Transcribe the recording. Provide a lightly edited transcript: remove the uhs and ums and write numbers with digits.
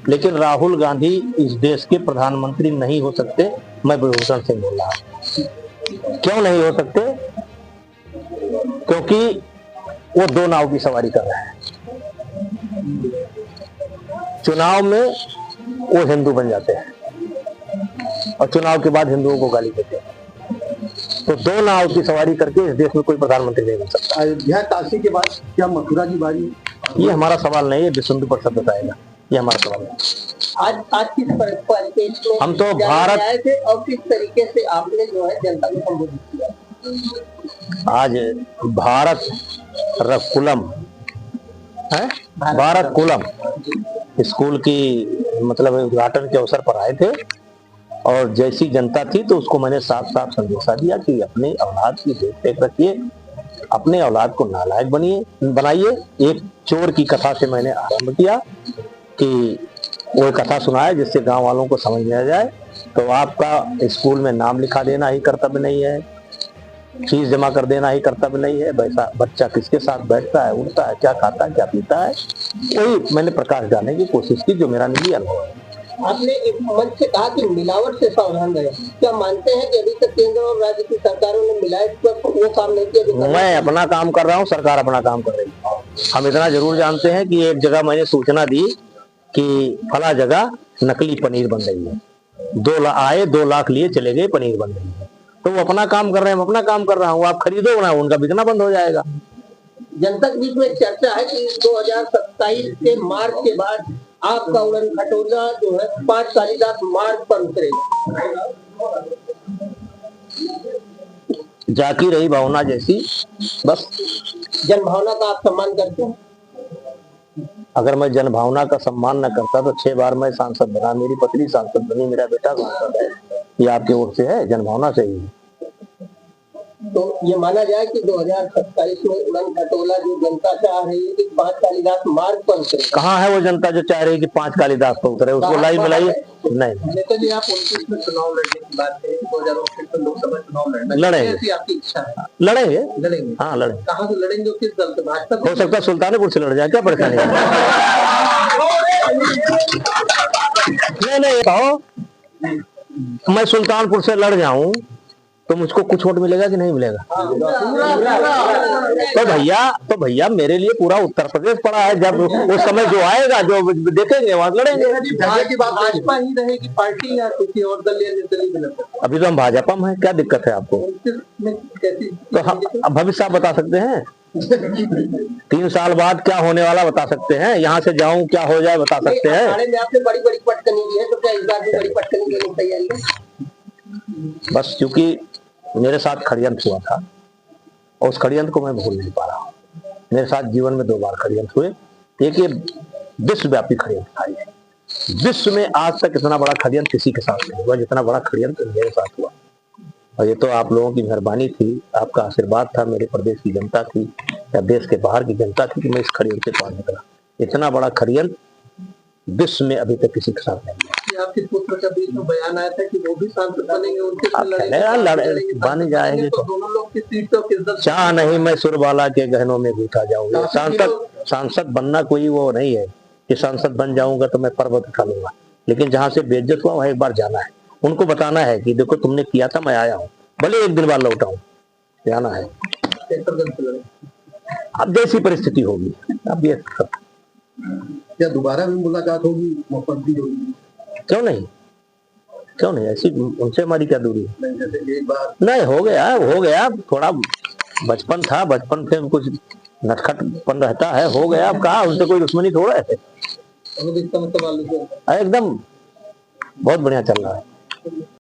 लेकिन राहुल गांधी इस देश के प्रधानमंत्री नहीं हो सकते। मैं विभूषण सिंह बोल रहा हूं। क्यों नहीं हो सकते? क्योंकि वो दो नाव की सवारी कर रहे हैं। चुनाव में वो हिंदू बन जाते हैं और चुनाव के बाद हिंदुओं को गाली देते हैं। तो दो नाव की सवारी करके इस देश में कोई प्रधानमंत्री नहीं बन सकता। अयोध्या काशी के बाद क्या मथुरा की बारी? ये हमारा सवाल नहीं है, विश्व हिंदू परिषद बताएगा। ये हमारा सवाल है। आज किस परिपेक्ष में हम तो भारत थे और किस तरीके से आपने जो है जनता को संबोधित किया? आज भारत रकुलम है, भारत कुलम स्कूल की मतलब उद्घाटन के अवसर पर आए थे और जैसी जनता थी तो उसको मैंने साफ साफ संदेशा दिया कि अपने औलाद की देख रेख रखिए, अपने औलाद को नालायक बनाइए। एक चोर की कथा से मैंने आरंभ किया कि वो कथा सुनाए जिससे गांव वालों को समझ में आ जाए। तो आपका स्कूल में नाम लिखा देना ही कर्तव्य नहीं है, फीस जमा कर देना ही कर्तव्य नहीं है। वैसा बच्चा किसके साथ बैठता है, उठता है, क्या खाता है, क्या पीता है, वही मैंने प्रकाश डालने की कोशिश की, जो मेरा निजी अनुभव है। आपने एक मंच से कहा कि मिलावट से सावधान रहे। क्या मानते हैं कि अभी तक केंद्र और राज्य की सरकारों ने मिलावट पर वो काम नहीं किया? मैं अपना काम कर रहा हूँ, सरकार अपना काम कर रही है। हम इतना जरूर जानते हैं कि एक जगह मैंने सूचना दी कि फला जगह नकली पनीर बन रही है, 2 लाख लिए चले गए, पनीर बन रही है। तो वो अपना काम कर रहे हैं, हम अपना काम कर रहा हूँ। आप खरीदो ना, उनका बिकना बंद हो जाएगा। जनता के बीच में चर्चा है कि 2027 के मार्च के बाद आपका उड़न खटोला जो है 5 कालिदास मार्ग पर उतरेगा। जाकी रही भावना जैसी, बस। जनभावना का आप सम्मान करते हैं? अगर मैं जनभावना का सम्मान न करता तो 6 बार मैं सांसद बना, मेरी पत्नी सांसद बनी, मेरा बेटा सांसद है। ये आपकी ओर से है, जनभावना से ही। तो ये माना जाए कि 2027 में उड़न खटोला जो जनता चाह रही है कि 5 कालिदास मार्ग पर उतरे। कहाँ है वो जनता जो चाह रही है कि 5 कालिदास पर उतरे? उसको लाइन में लाइए। नहीं, नेता जी, आप 29 में चुनाव लड़ने की बात करें, 2029 में लोकसभा चुनाव लड़ना, लड़ेंगे। आपकी इच्छा है? लड़ेंगे। हाँ, लड़ेंगे। कहाँ से लड़ेंगे? किस दल से? भाजपा? हो सकता है सुल्तानपुर से लड़ जाए, क्या परेशानी है? नहीं कहो, मैं सुल्तानपुर से लड़ जाऊं तो मुझको कुछ वोट मिलेगा कि नहीं मिलेगा? तो भैया मेरे लिए पूरा उत्तर प्रदेश पड़ा है। जब उस समय जो आएगा, जो देखेंगे, वहां लड़ेंगे। भाजपा ही रहेगी पार्टी या किसी और दल या नेता नहीं बना? अभी तो हम भाजपा में है, क्या दिक्कत है आपको? तो हम भविष्य आप बता सकते हैं? 3 साल बाद क्या होने वाला बता सकते हैं? यहाँ से जाऊं क्या हो जाए बता सकते हैं? आपने बड़ी बड़ी पटकनी दी है, तो क्या इस बार भी बड़ी पटकनी देने की तैयारी है? बस क्योंकि मेरे साथ षड्यंत्र हुआ था और उस षड्यंत्र को मैं भूल नहीं पा रहा हूँ। मेरे साथ जीवन में 2 बार षड्यंत्र हुए। एक ये विश्वव्यापी षड्यंत्र था। विश्व में आज तक इतना बड़ा षड्यंत्र किसी के साथ नहीं हुआ जितना बड़ा षड्यंत्र मेरे साथ हुआ। और ये तो आप लोगों की मेहरबानी थी, आपका आशीर्वाद था, मेरे प्रदेश की जनता थी या देश के बाहर की जनता थी कि मैं इस षड्यंत्र से पार निकला। इतना बड़ा षड्यंत्र विश्व में अभी तक किसी के साथ नहीं हुआ। आपके पुत्र का बीच में बयान आया था कि वो भी सांसद बनेंगे, उनके बन जाएंगे। तो दोनों लोग की सीट तो किस चाह नहीं मैं सुरबाला के गहनों में घुसा जाऊंगा। सांसद बनना कोई वो नहीं है कि सांसद बन जाऊंगा तो मैं पर्वत उठा लूंगा। लेकिन जहां से बेइज्जत हुआ वहां एक बार जाना है, उनको बताना है कि देखो तुमने किया था, मैं आया हूँ, भले एक दिन बाद लौटा हूँ, जाना है। अब जैसी परिस्थिति होगी अब ये क्या दोबारा भी मुलाकात होगी? मुख्यमंत्री होगी? क्यों नहीं, ऐसी उनसे हमारी क्या दूरी है? एक बार नहीं, हो गया। थोड़ा बचपन था, बचपन से कुछ नटखटपन रहता है, हो गया। अब कहा उनसे कोई दुश्मनी थोड़ा है। एकदम बहुत बढ़िया चल रहा है।